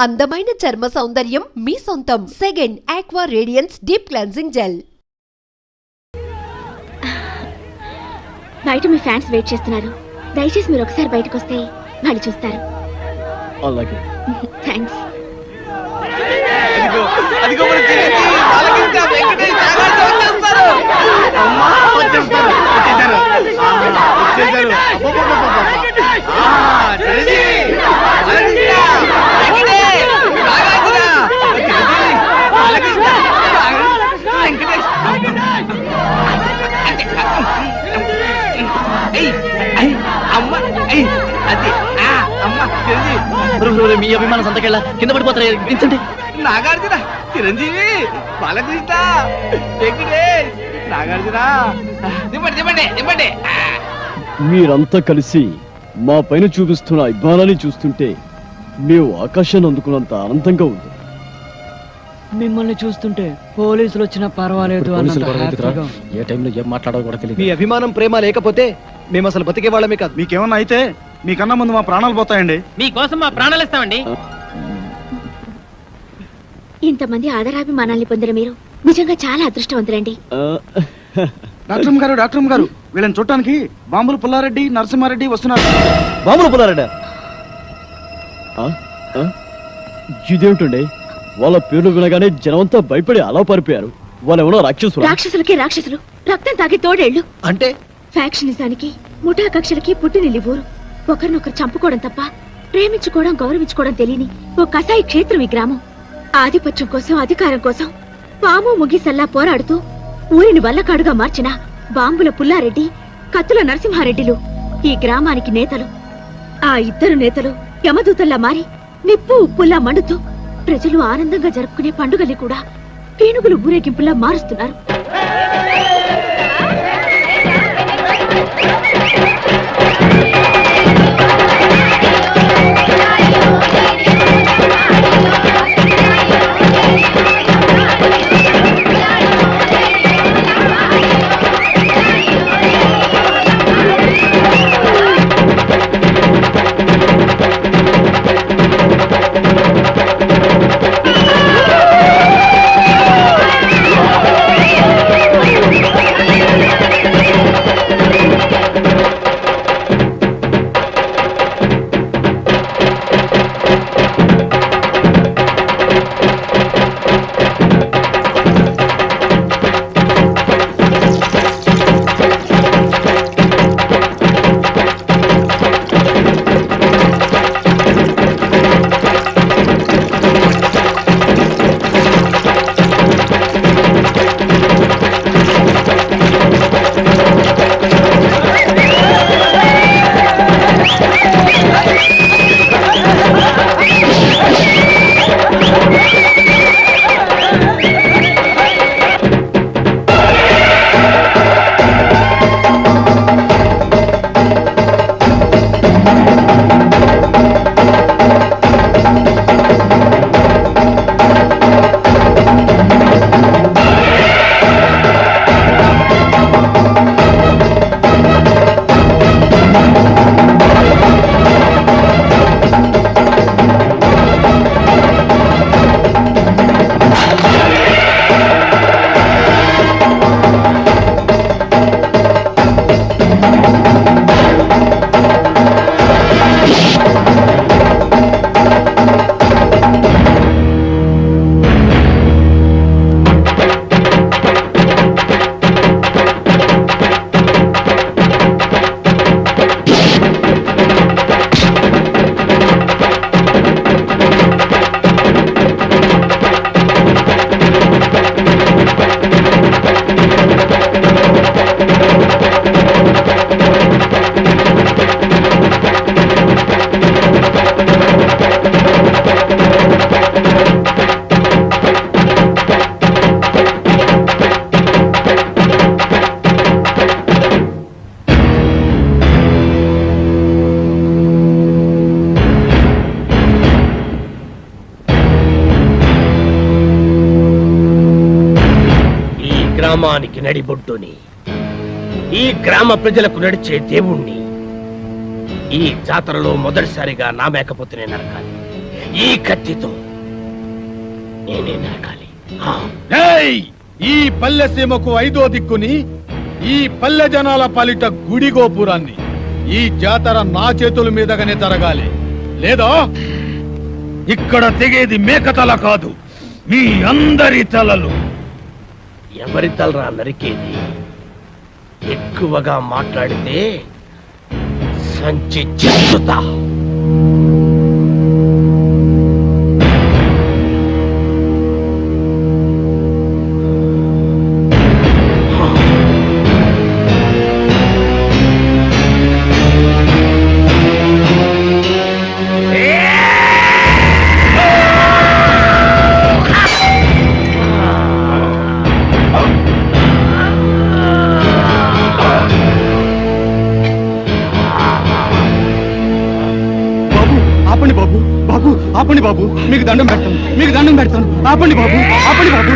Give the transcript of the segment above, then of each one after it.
అందమైన చర్మ సౌందర్యం మీ సొంతం. Second aqua radiance deep cleansing gel. బయట మీ ఫ్యాన్స్ వెయిట్ చేస్తున్నారు. దయచేసి మీరు ఒకసారి బయటకు వస్తే వాళ్ళు చూస్తారు. అలాగే. థ్యాంక్స్. మీ అభిమానం సంతకెళ్ళ కింద పడిపోతారు. నాగార్జున, చిరంజీవి, బాలకృష్ణ, నాగార్జున, దింపండి. మీరంతా కలిసి మా పైన చూపిస్తున్న అభిమానాన్ని చూస్తుంటే మేము ఆకాశాన్ని అందుకున్నంత ఆనందంగా ఉంది. మిమ్మల్ని చూస్తుంటే పోలీసులు వచ్చినా పర్వాలేదు. ఏ టైంలో ఏం మాట్లాడాలో కూడా తెలియదు. మీ అభిమానం ప్రేమ లేకపోతే మేము అసలు బతికే వాళ్ళమే కాదు. మీకేమన్నా అయితే మీకన్నా ముందు మా ప్రాణాలు పోతాయండి. మీకోసం మా ప్రాణాలు ఇస్తామండి. ఇంతమంది ఆదరాభిమానాల్ని పొందిన మీరు నిజంగా చాలా అదృష్టవంతులండి. డాక్టర్ గారు వీళ్ళని చూడటానికి బాంబులు పుల్లారెడ్డి, నరసింహారెడ్డి వస్తున్నారు. బాంబులు పుల్లారెడ్డి ఇదేమిటండి? వాళ్ళ పేర్లు వినగానే జనమంతా భయపడి అలా పారిపోయారు. వాళ్ళు ఎవరో రాక్షసులు. రాక్షసులకి రాక్షసులు, రక్తం తాగి తోడేళ్లు. అంటే ఫ్యాక్షనిజానికి, ముఠా కక్షలకి పుట్టినిల్లి ఊరు. ఒకరినొకరు చంపుకోవడం తప్ప ప్రేమించుకోవడం, గౌరవించుకోవడం తెలియని ఓ కసాయి క్షేత్రం ఈ గ్రామం. ఆధిపత్యం కోసం, అధికారం కోసం పాము ముగిసల్లా పోరాడుతూ ఊరిని వల్లకాడుగా మార్చిన బాంబుల పుల్లారెడ్డి, కత్తుల నరసింహారెడ్డిలు ఈ గ్రామానికి నేతలు. ఆ ఇద్దరు నేతలు యమదూతల్లా మారి నిప్పు ఉప్పుల్లా మండుతూ ప్రజలు ఆనందంగా జరుపుకునే పండుగల్ని కూడా పీనుగులు ఊరేగింపులా మారుస్తున్నారు. గ్రామానికి నడిబొడ్డుని, ఈ గ్రామ ప్రజలకు నడిచే దేవుణ్ణి ఈ జాతరలో మొదటిసారిగా నా మేకపోతేనే నరకాలి. ఈ కత్తితో నేనే నరకాలి. ఆ, ఏయ్! ఈ పల్లె సీమకు ఐదో దిక్కుని, ఈ పల్లె జనాల పాలిట గుడి గోపురాన్ని ఈ జాతర నా చేతుల మీదగానే జరగాలి. లేదా ఇక్కడ తెగేది మేకతల కాదు, మీ అందరి తలలు. ఎవరి తలరా నరికేది? ఎక్కువగా మాట్లాడితే సంచి చెత్తుతా. ఆపండి బాబు, బాబు ఆపండి బాబు, మీకు దండం పెడతాను, మీకు దండం పెడతాను. ఆపండి బాబు, ఆపండి బాబు.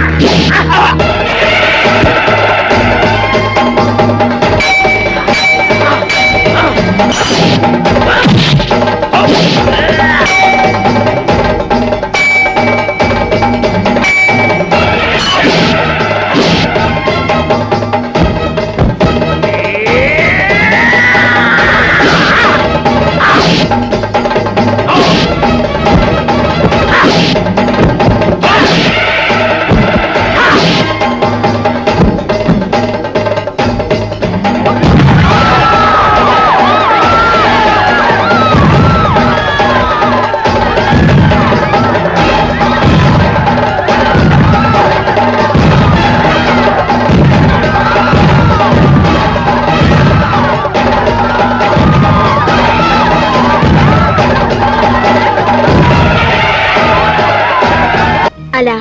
అలా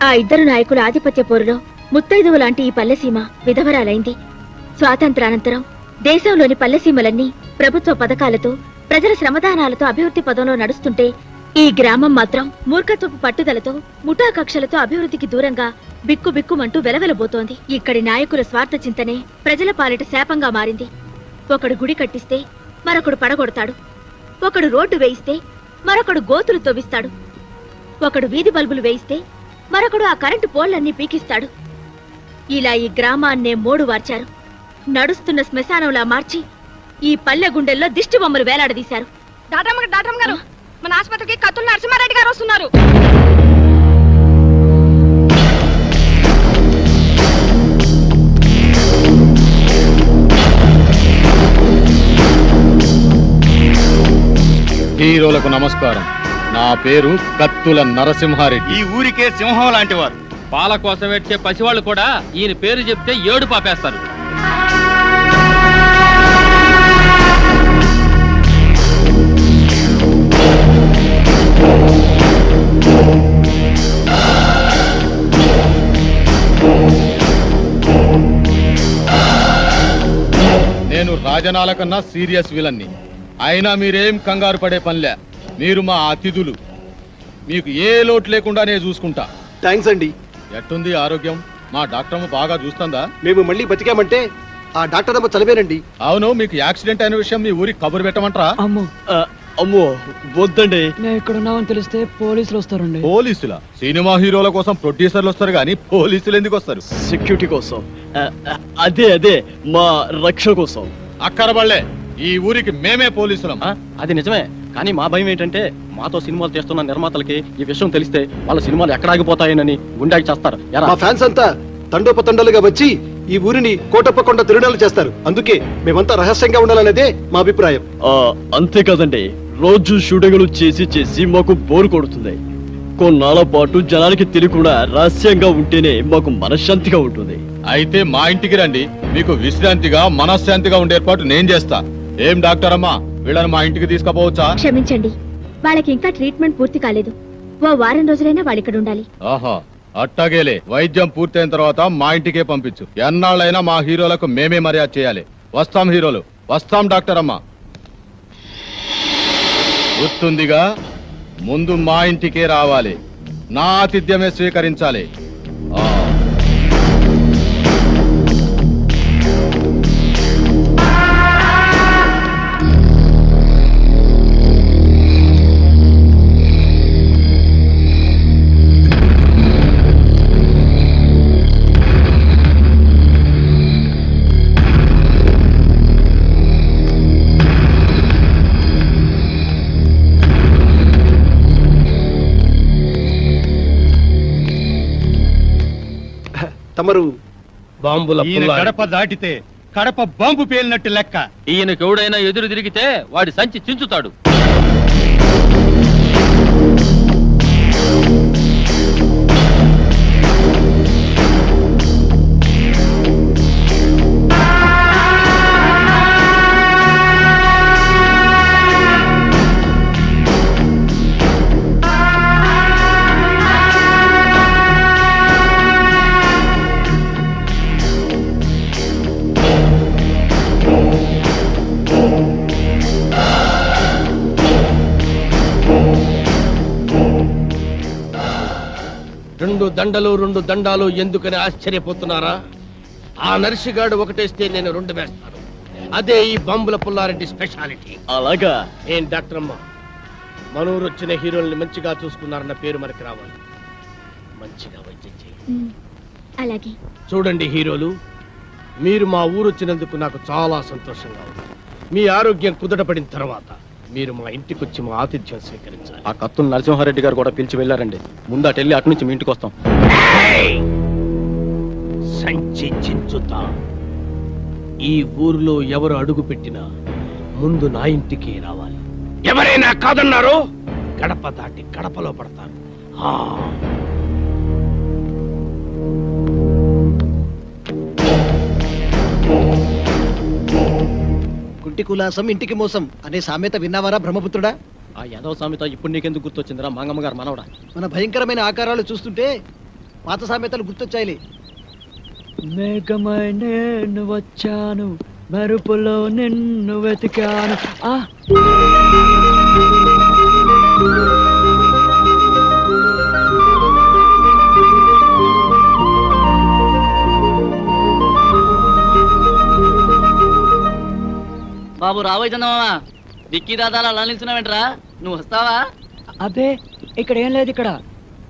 ఆ ఇద్దరు నాయకుల ఆధిపత్య పోరులో ముత్తైదువు లాంటి ఈ పల్లెసీమ విధవరాలైంది. స్వాతంత్రానంతరం దేశంలోని పల్లెసీమలన్నీ ప్రభుత్వ పథకాలతో, ప్రజల శ్రమదానాలతో అభివృద్ధి పదంలో నడుస్తుంటే ఈ గ్రామం మాత్రం మూర్ఖత్వపు పట్టుదలతో, ముఠా కక్షలతో అభివృద్ధికి దూరంగా బిక్కుబిక్కుమంటూ వెలవెలబోతోంది. ఇక్కడి నాయకుల స్వార్థ చింతనే ప్రజల పాలిట శాపంగా మారింది. ఒకడు గుడి కట్టిస్తే మరొకడు పడగొడతాడు, ఒకడు రోడ్డు వేయిస్తే మరొకడు గోతులు తవ్విస్తాడు, ఒకడు వీధి బల్బులు వేయిస్తే మరొకడు ఆ కరెంటు పోళ్లన్నీ పీకిస్తాడు. ఇలా ఈ గ్రామాన్నే మోడు వార్చారు. నడుస్తున్న శ్మశానంలా మార్చి ఈ పల్లె గుండెల్లో దిష్టి బొమ్మలు వేలాడదీశారు. డాక్టర్ గారు, మన ఆసుపత్రికి కత్తుల నరసింహారెడ్డి గారు వస్తున్నారు. హీరోలకు నమస్కారం. నా పేరు కత్తుల నరసింహారెడ్డి. ఈ ఊరికే సింహం లాంటి వారు. పాల కోసం వచ్చే పసివాళ్ళు కూడా ఈయన పేరు చెప్తే ఏడు పాపేస్తారు. నేను రాజనాల కన్నా సీరియస్ విలన్ని. అయినా మీరేం కంగారు పడే పనిలే. మీరు మా అతిథులు. మీకు ఏ లోటు లేకుండా నేను చూసుకుంటా. థ్యాంక్స్ అండి. ఎట్టుంది ఆరోగ్యం? మా డాక్టర్ బాగా చూస్తుందా? మేము మళ్ళీ బతికామంటే ఆ డాక్టర్ అమ్మ చదివేనండి. అవును, మీకు యాక్సిడెంట్ అయిన విషయం మీ ఊరికి కబురు పెట్టమంటారా? అమ్మో, అమ్మో వద్దండి. మేము ఇక్కడ ఉన్నామని తెలిస్తే పోలీసులు వస్తారండి. పోలీసుల? సినిమా హీరోల కోసం ప్రొడ్యూసర్లు వస్తారు కానీ పోలీసులు ఎందుకు వస్తారు? సెక్యూరిటీ కోసం. అదే మా రక్షణ కోసం. అక్కరబళ్ళే, ఈ ఊరికి మేమే పోలీసులం. అది నిజమే, కానీ మా భయం ఏంటంటే మాతో సినిమాలు చేస్తున్న నిర్మాతలకి ఈ విషయం తెలిస్తే వాళ్ళ సినిమాలు ఎక్కడ ఆగిపోతాయని గుండాకి చేస్తారు. మా ఫ్యాన్స్ అంతా తండోపతండాలుగా వచ్చి ఈ ఊరిని కోటప్పకొండ తిరునాలు చేస్తారు. అందుకే మేమంతా రహస్యంగా ఉండాలనేదే మా అభిప్రాయం. అంతే కదండి, రోజు షూటింగ్లు చేసి మాకు బోరు కొడుతుంది. కొన్నాళ్ళ పాటు జనానికి తెలియకుండా రహస్యంగా ఉంటేనే మాకు మనశ్శాంతిగా ఉంటుంది. అయితే మా ఇంటికి రండి, మీకు విశ్రాంతిగా మనశ్శాంతిగా ఉండే ఏర్పాటు నేను చేస్తా. ఏం డాక్టర్ అమ్మా, వీళ్ళని మా ఇంటికి తీసుకుపోవచ్చా? క్షమించండి, వాళ్ళకి ఇంకా ట్రీట్మెంట్ పూర్తి కాలేదు. ఓ వారం రోజులైనా వాళ్ళిక్కడ ఉండాలి. ఆహా, అట్టాగేలే. వైద్యం పూర్తయిన తర్వాత మా ఇంటికే పంపించు. ఎన్నాళ్ళైనా మా హీరోలకు మేమే మర్యాద చేయాలి. వస్తాం హీరోలు, వస్తాం డాక్టర్ అమ్మా. గుర్తుందిగా, ముందు మా ఇంటికే రావాలి, నా ఆతిథ్యమే స్వీకరించాలి. తమరు బాంబుల ఈయన పుల్లారెడ్డి. గడప దాటితే కడప బాంబు పేలినట్టు లెక్క. ఈయనకెవడైనా ఎదురు తిరిగితే వాడి సంచి చించుతాడు. రెండు దండాలు ఎందుకని ఆశ్చర్యపోతున్నారా? ఆ నర్సిగాడు ఒకటేస్తే నేను 2 వేస్తాను. అదే ఈ బాంబుల పుల్లారెడ్డి స్పెషాలిటీ. అలాగా? ఏం డాక్టర్ అమ్మ, మనూరు వచ్చిన హీరోల్ని మంచిగా చూసుకున్నారన్న పేరు మనకి రావాలి. మంచిగా వైద్యం చేయి. అలాగే. చూడండి హీరోలు, మీరు మా ఊరు వచ్చినందుకు నాకు చాలా సంతోషంగా ఉంది. మీ ఆరోగ్యం కుదటపడిన తర్వాత మీరు మా ఇంటికి వచ్చి మా ఆతిథ్యం స్వీకరించాలి. ఆ కత్తులు నరసింహారెడ్డి గారు కూడా పిలిచి వెళ్ళారండి. ముందు అటు వెళ్ళి అటు నుంచి మీ ఇంటికి వస్తాం. సంచి చించుతా. ఈ ఊరిలో ఎవరు అడుగు పెట్టినా ముందు నా ఇంటికి రావాలి. ఎవరైనా కాదన్నారో గడప దాటి గడపలో పడతారు. కుంటి కులాసం ఇంటికి మోసం అనే సామెత విన్నావారా బ్రహ్మపుత్రుడా? ఆ యాదవ సామెత ఇప్పుడు నీకెందుకు గుర్తొచ్చిందిరా మంగమ్మ గారు మనవడా? మన భయంకరమైన ఆకారాలు చూస్తుంటే పాత సామెతలు గుర్తొచ్చాయిలే. మేఘమై నేను వచ్చాను, మెరుపులో నిన్ను వెతికాను. బాబు రాబోయ్ చందమామ, డిక్కీ దాదాలు అలా నిల్చున్నావేంట్రా? నువ్వు వస్తావా? అబ్బే, ఇక్కడ ఏం లేదు. ఇక్కడ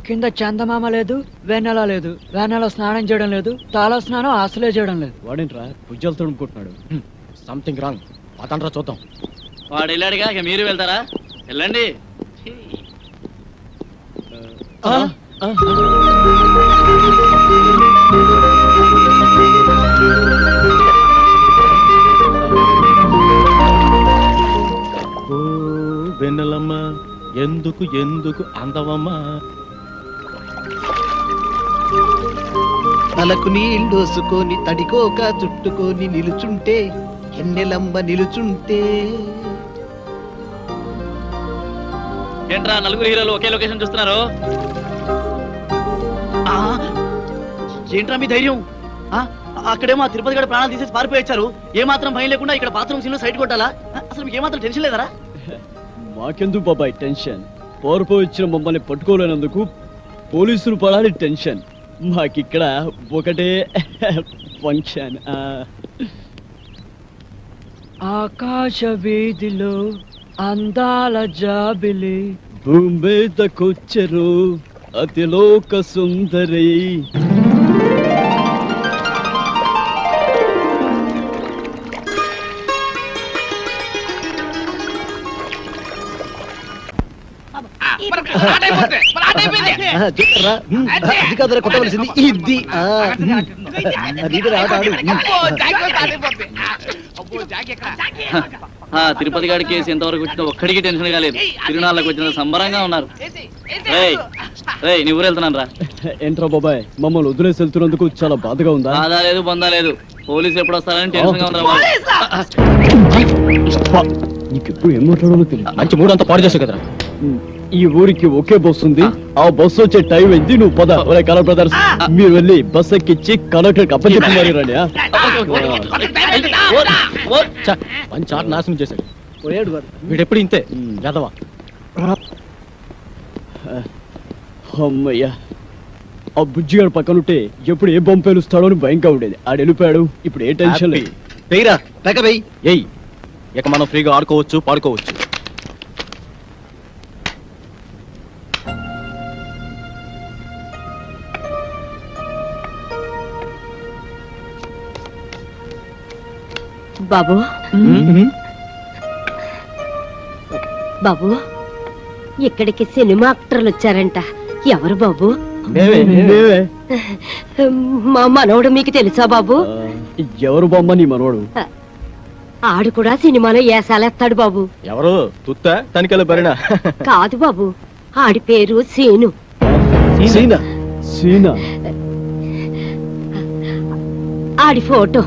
కింద చందమామ లేదు, వెన్నెల లేదు. వెన్నెల స్నానం చేయడం లేదు, తాళ స్నానం అసలే చేయడం లేదు. వాడేంట్రా భుజాలు తడుముకుంటున్నాడు? Something wrong. అతండ్రా చూద్దాం. వాడు వెళ్ళాడుగా, ఇక మీరు వెళ్తారా? వెళ్ళండి. ఓ వెన్నెలమ్మ, ఎందుకు ఎందుకు అందవమ్మా? తలకు నీళ్ళోసుకొని తడికోక చుట్టుకొని నిలుచుంటే ఎన్నెలమ్మ నిలుచుంటే. ఏంట్రా నలుగురు హీరోలు ఒకే లొకేషన్ చూస్తున్నారు? ఏంట్రా మీ ధైర్యం? అక్కడేమో ఆ తిరుపతి గడ ప్రాణాలు తీసేసి పారిపోయొచ్చారు. ఏమాత్రం భయం లేకుండా ఇక్కడ బాత్రూమ్ సీన్ లో సైడ్ కొట్టాలా? అసలు మీకు ఏమాత్రం టెన్షన్ లేదరా? మాకెందుకు బాబాయ్ టెన్షన్? పారిపోయి వచ్చిన మమ్మల్ని పట్టుకోలేనందుకు పోలీసులు పడాలి టెన్షన్. మాకిక్కడ ఒకటే ఫంక్షన్. ఆకాశ వీధిలో అందాల జాబిలి, భూమి మీదకొచ్చరు అతిలోక సుందరి. చూడరా, అది కాదురా కొట్టవలసింది ఇది. తిరుపతి గారి కేసు ఎంతవరకు వచ్చినా ఒక్కడికి టెన్షన్ కాలేదు. తిరునాళ్ళకి వచ్చిన సంబరంగా ఉన్నారు. నీ ఊరు వెళ్తున్నాను రా. ఏంట్రా బాబాయ్, మమ్మల్ని వదిలేసి వెళ్తున్నందుకు చాలా బాధగా ఉందా? బాధ లేదు, బందా లేదు. పోలీసు ఎప్పుడు వస్తారని టెన్షన్ గా ఉన్నారు. నీకెప్పుడు ఏం మాట్లాడాలో తెలియదు. మంచి మూడంతా పాడు చేసావు కదరా. ఈ ఊరికి ఒకే బస్సు ఉంది. ఆ బస్సు వచ్చే టైం అయింది. నువ్వు పద. కలర్ బ్రదర్స్, మీరు వెళ్ళి బస్ ఎక్కించి కలెక్టర్ అప్పచెప్పి మరి రండి. మంచి ఆట నాశనం చేశాడు. పోయాడు వాడు. వీడెప్పుడు ఇంతే గదవా. అమ్మయ్యా, ఆ బుజ్జిగాడు పక్కనుంటే ఎప్పుడు ఏ బొమ్మ పేలుస్తాడో అని భయంగా ఉండేది. ఆడు వెళ్ళిపోయాడు. ఇప్పుడు ఏ టెన్షన్ లేదు. వెయ్యిరా, పెక వెయ్యి. ఏయ్, ఇక మనం ఫ్రీగా ఆడుకోవచ్చు, పాడుకోవచ్చు. బాబు, బాబు, ఇక్కడికి సినిమా యాక్టర్లు వచ్చారంట. ఎవరు బాబు? మా మనవడు మీకు తెలుసా బాబు? ఎవరు బామ్మ నీ మనవడు? ఆడు కూడా సినిమాలో ఏసాలేస్తాడు బాబు. ఎవరు తుత్త తనికల బరినా? కాదు బాబు, ఆడి పేరు సీను. సీనా? సీనా? ఆడి ఫోటో.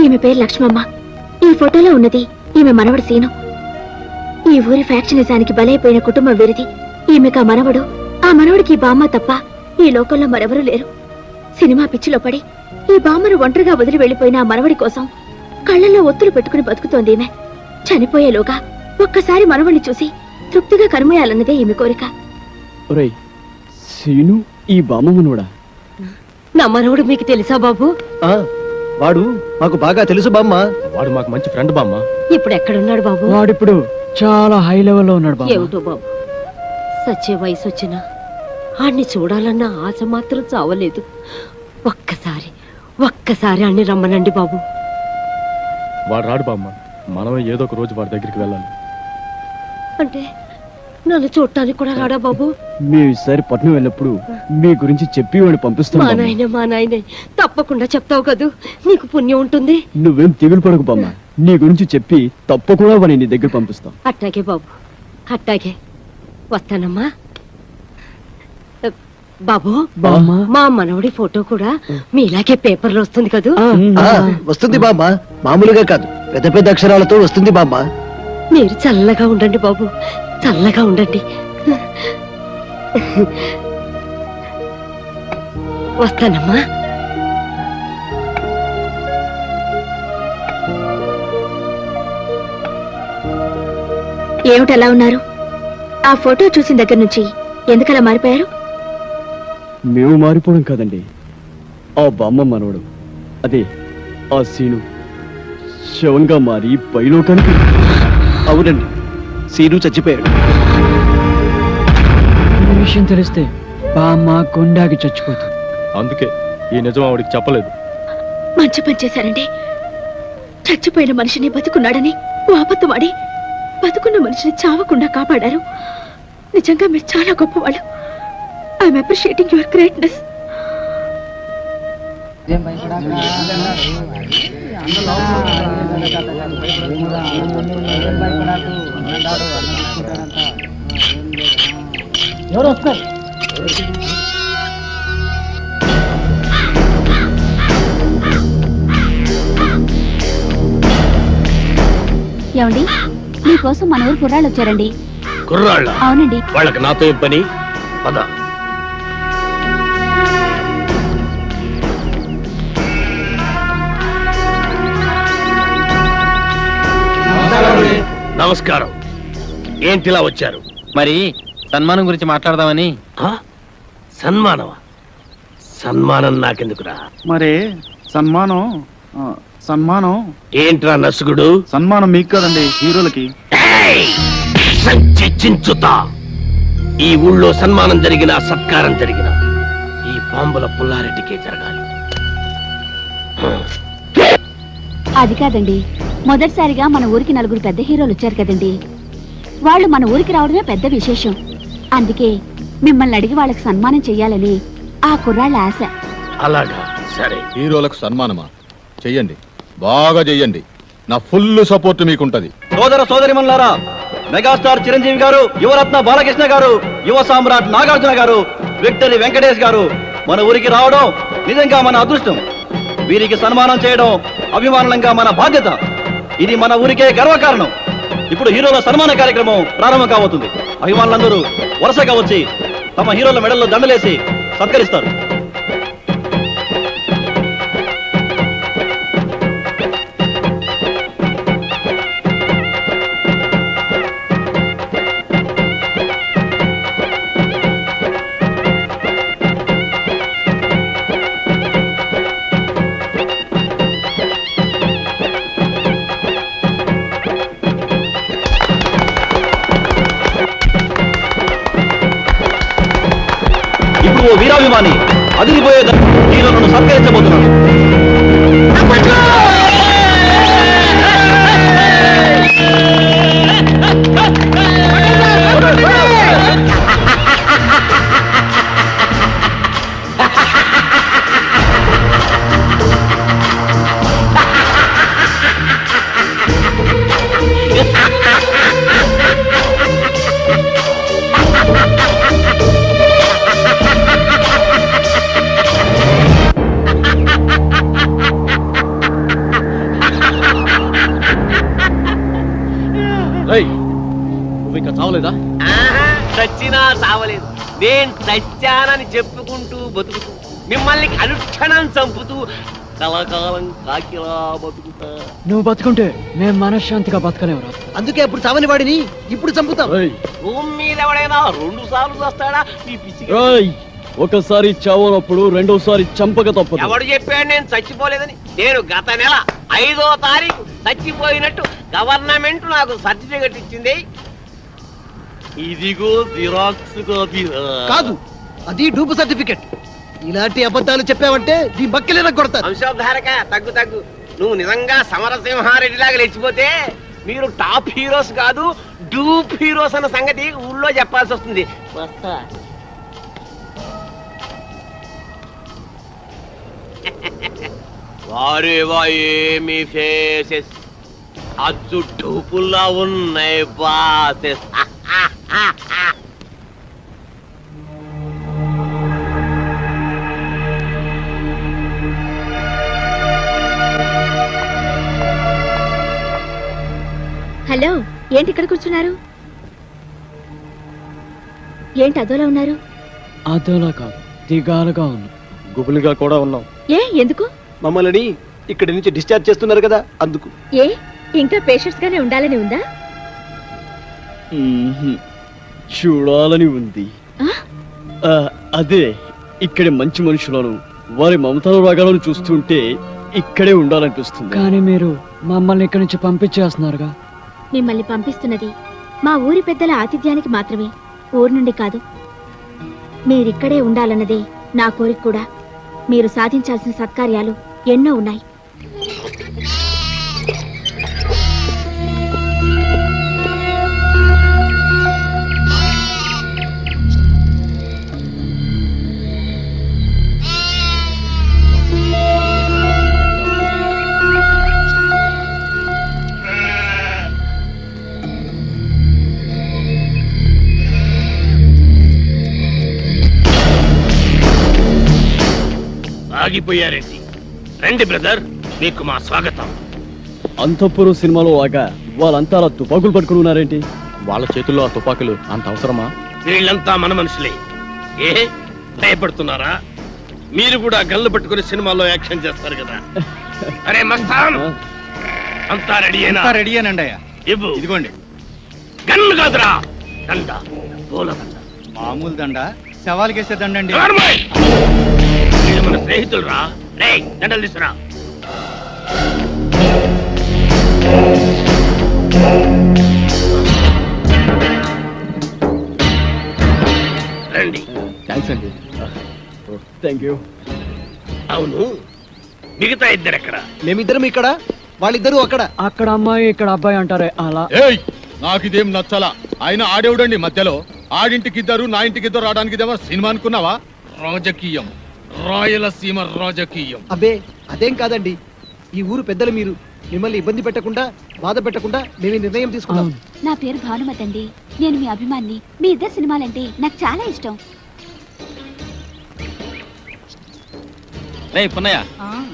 ఈమె పేరు లక్ష్మమ్మ. ఈ ఫోటోలో ఉన్నది ఈమె మనవడు సీను. ఈ ఊరి ఫ్యాక్షనిజానికి బలైపోయిన కుటుంబం వీరిది. ఈమెకు ఆ మనవడు, ఆ మనవడికి ఈ బామ్మ తప్ప ఈ లోకంలో మరెవరూ లేరు. సినిమా పిచ్చిలో పడి ఈ బామ్మను ఒంటరిగా వదిలి వెళ్లిపోయిన ఆ మనవడి కోసం కళ్ళల్లో ఒత్తులు పెట్టుకుని బతుకుతోంది ఈమె. చనిపోయేలోగా ఒక్కసారి మనవడిని చూసి తృప్తిగా కనుమేయాలన్నదే ఈమె కోరిక. ఒరేయ్, సీను ఈ బామ్మ మనవడా? నా మనవడు మీకు తెలుసా బాబు? వాడు మాకు బాగా తెలుసు బామ్మ. వాడు మాకు మంచి ఫ్రెండ్ బామ్మ. ఇప్పుడు ఎక్కడున్నాడు బాబు? వాడిప్పుడు చాలా హై లెవెల్లో ఉన్నాడు బామ్మ. ఏమిటో బాబు, సచ్చే వయసు వచ్చినా ఆడిని చూడాలన్న ఆశ మాత్రం చావలేదు. ఒక్కసారి ఆడిని రమ్మనండి బాబు. వాడు రాడు బామ్మ, మనమే ఏదో ఒక రోజు వాడి దగ్గరికి వెళ్ళాలి. అంటే నన్ను చూడటానికి కూడా రాడా బాబు? మేము ఈసారి పట్నం వెళ్ళినప్పుడు మీ గురించి చెప్పి వాడిని పంపిస్తాం మా బామ్మ. నాయనే తప్పకుండా చెప్తావు కదూ, నీకు పుణ్యం ఉంటుంది. నువ్వేం దిగులు పడకు బామ్మ, నీ గురించి చెప్పి తప్పకుండా వాడిని నీ దగ్గర పంపిస్తాం. అట్టాగే బాబు, అట్టాగే. వస్తానమ్మా. బాబు, మా మనవడి ఫోటో కూడా మీలాగే పేపర్లో వస్తుంది కదూ? వస్తుంది బామ్మ, మామూలుగా కాదు, పెద్ద పెద్ద అక్షరాలతో వస్తుంది బామ్మ. మీరు చల్లగా ఉండండి బాబు, చల్లగా ఉండండి. వస్తానమ్మా. ఏమిటలా ఉన్నారు? ఆ ఫోటో చూసిన దగ్గర నుంచి ఎందుకలా మారిపోయారు? మేము మారిపోవడం కాదండి, ఆ బామ్మ మనవడు, అదే ఆ సీను శవంగా మారి పైలోకానికి. అవునండి, సీను చచ్చిపోయాడు. ఈ విషయం తెలిస్తే బామ్మ కొండాకి చచ్చిపోతుంది. అందుకే ఈ నిజం ఆవిడికి చెప్పలేదు. మంచి పని చేశారండి. చచ్చిపోయిన మనిషిని బతుకున్నాడని ఓ అబద్ధం ఆడి బతుకున్న మనిషిని చావకుండా కాపాడారు. నిజంగా మీరు చాలా గొప్పవాళ్ళు. I'm appreciating your greatness. ఎవరు వస్తారు? ఏమండి, మీకోసం మన ఊరు కుర్రాళ్ళు వచ్చారండి. కుర్రాళ్ళ? అవునండి. వాళ్ళకి నాతో ఏం పని? పద. నమస్కారం. ఏంటిలా వచ్చారు? మరి సన్మానం గురించి మాట్లాడదామని. సన్మానమా? సన్మానం నాకెందుకురా? మరి సన్మానం సన్మానం ఏంట్రా నసుగుడు? సన్మానం మీకు కదండి, హీరోలకి. సంచి చించుతా. ఈ ఊళ్ళో సన్మానం జరిగిన, సత్కారం జరిగిన ఈ బాంబుల పుల్లారెడ్డికే జరగాలి. అది కాదండి, మొదటిసారిగా మన ఊరికి నలుగురు పెద్ద హీరోలు వచ్చారు కదండి. వాళ్ళు మన ఊరికి రావడమే పెద్ద విశేషం. అందుకే మిమ్మల్ని అడిగి వాళ్ళకి సన్మానం చెయ్యాలని ఆ కుర్రాళ్ళ ఆశ. అలాగా, సరే. హీరోలకు సన్మానమా? చెయ్యండి, బాగా చెయ్యండి. నా ఫుల్ సపోర్ట్ మీకుంటది. సోదర సోదరిమణులారా, మెగాస్టార్ చిరంజీవి గారు, యువరత్న బాలకృష్ణ గారు, యువ సామ్రాట్ నాగార్జున గారు, విక్టరీ వెంకటేష్ గారు మన ఊరికి రావడం నిజంగా మన అదృష్టం. వీరికి సన్మానం చేయడం అభిమానంగా మన బాధ్యత. ఇది మన ఊరికే గర్వకారణం. ఇప్పుడు హీరోల సన్మాన కార్యక్రమం ప్రారంభం కాబోతుంది. అభిమానులందరూ వరుసగా వచ్చి తమ హీరోల మెడల్లో దండలేసి సత్కరిస్తారు. ఇప్పుడు ఓ వీరాభిమాని అదిరిపోయే హీరోలను సత్కరించబోతున్నాడు. రేయ్, నువ్వు ఇంకా చావలేదా? చచ్చినా చావలేదు. నేను చచ్చానని చెప్పుకుంటూ బతుకుతూ మిమ్మల్ని అనుక్షణం చంపుతూ కలకాలం కాకిలా బతుకుతా. నువ్వు బతుకుంటే మేము మనశ్శాంతిగా బతకలేవురా. అందుకే అప్పుడు చావని వాడిని ఇప్పుడు చంపుతాం. భూమి మీద ఎవడైనా 2 సార్లు వస్తాడా ఈ పిచ్చి? ఒకసారి చావనప్పుడు రెండోసారి చంపక తప్పదు. ఎవడు చెప్పాడు నేను చచ్చిపోలేదని? నేను గత నెల 5వ తారీఖు చచ్చిపోయినట్టు గవర్నమెంట్ నాకు సర్టిఫికెట్ ఇచ్చింది. ఇదిగో జిరాక్స్ కాపీ. కాదు, అది డూపు సర్టిఫికెట్. ఇలాంటి అబద్ధాలు చెప్పావంటే నీ బక్కెలేనా కొడతారు. వంశోద్ధారక తగ్గు తగ్గు. నువ్వు నిజంగా సమరసింహారెడ్డి లాగా లేచిపోతే మీరు టాప్ హీరోస్ కాదు డూప్ హీరోస్ అన్న సంగతి ఊళ్ళో చెప్పాల్సి వస్తుంది. వస్తా. వారేవా ఏమి ఫేసెస్, అచ్చు డూపుల్లా ఉన్నాయి బాసెస్. హలో, ఏంటి ఇక్కడ కూర్చున్నారు? ఏంటి అదోలా ఉన్నారు? అదోలా కాదు, దిగాలుగా ఉంది. గుబులుగా కూడా ఉన్నాం. ఏ ఎందుకు? మమ్మల్ని ఇక్కడి నుంచి డిశ్చార్జ్ చేస్తున్నారు కదా, అందుకు. ఏ ఇంకా పేషెంట్స్ గానే ఉండాలని ఉందా? చూడాలని ఉంది. అదే ఇక్కడి మంచి మనుషులను వారి మమతల రాగాలను చూస్తుంటే ఇక్కడే ఉండాలనిపిస్తుంది. కానీ మీరు మమ్మల్ని ఇక్కడి నుంచి పంపించేస్తున్నారుగా. మిమ్మల్ని పంపిస్తున్నది మా ఊరి పెద్దల ఆతిథ్యానికి మాత్రమే, ఊరు నుండి కాదు. మీరిక్కడే ఉండాలన్నదే నా కోరిక కూడా. మీరు సాధించాల్సిన సత్కార్యాలు ఎన్నో ఉన్నాయి. ఆగిపోయారేంటి? రండి బ్రదర్, మీకు మా స్వాగతం. అంతఃపురం సినిమాలో లాగా వాళ్ళంతా అలా తుపాకులు పట్టుకుని ఉన్నారేంటి? వాళ్ళ చేతుల్లో ఆ తుపాకులు అంత అవసరమా? వీళ్ళంతా మన మనుషులే. ఏ భయపడుతున్నారా? మీరు కూడా గన్లు పట్టుకుని సినిమాల్లో యాక్షన్ చేస్తారు కదా. అరే మస్తాన్, అంతా రెడీయేనా? రెడీయేనండి అయ్యా. ఇవ్వు. ఇదిగోండి. గన్ను కాదురా, దండ, పూల దండ. మామూలు దండ, శవాలకేసే దండండి. నార్మల్. వీళ్ళు మన స్నేహితులు రా. రేయ్, దండలు తీసురా. రండి. థ్యాంక్స్ అండి. Thank you. అవును, మిగతా ఇద్దరు ఎక్కడ? మేమిద్దరం ఇక్కడ, వాళ్ళిద్దరూ అక్కడ. అక్కడ అమ్మాయి ఇక్కడ అబ్బాయి అంటారే అలా. ఏయ్, నాకిదేం నచ్చలా. ఆయన ఆడేవుడండి మధ్యలో. ఆడింటికిద్దరు నా ఇంటికిద్దరు రావడానికి ఇదేమో సినిమా అనుకున్నావా? రాజకీయం, రాయలసీమ రాజకీయం. అబ్బే అదేం కాదండి, ఈ ఊరు పెద్దలు మీరు. మిమ్మల్ని ఇబ్బంది పెట్టకుండా, బాధ పెట్టకుండా మేము ఈ నిర్ణయం తీసుకున్నాం. నా పేరు భానుమతి అండి. నేను మీ అభిమాన్ని. మీ ఇద్దరు సినిమాలంటే నాకు చాలా ఇష్టం. రేయ్ పున్నయ్య,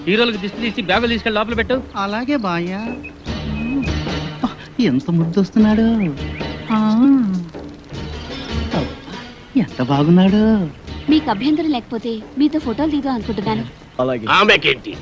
హీరోలకు దిష్టి తీసి బ్యాగులు తీసుకెళ్ళి లోపల పెట్టు. అలాగే బాయ్యా. ఎంత ముద్దొస్తున్నాడు, ఎంత బాగున్నాడు. మీకు అభ్యంతరం లేకపోతే మీతో ఫోటోలు దిగుదాం అనుకుంటున్నాను. అలాగే. ఆమెకేంటి,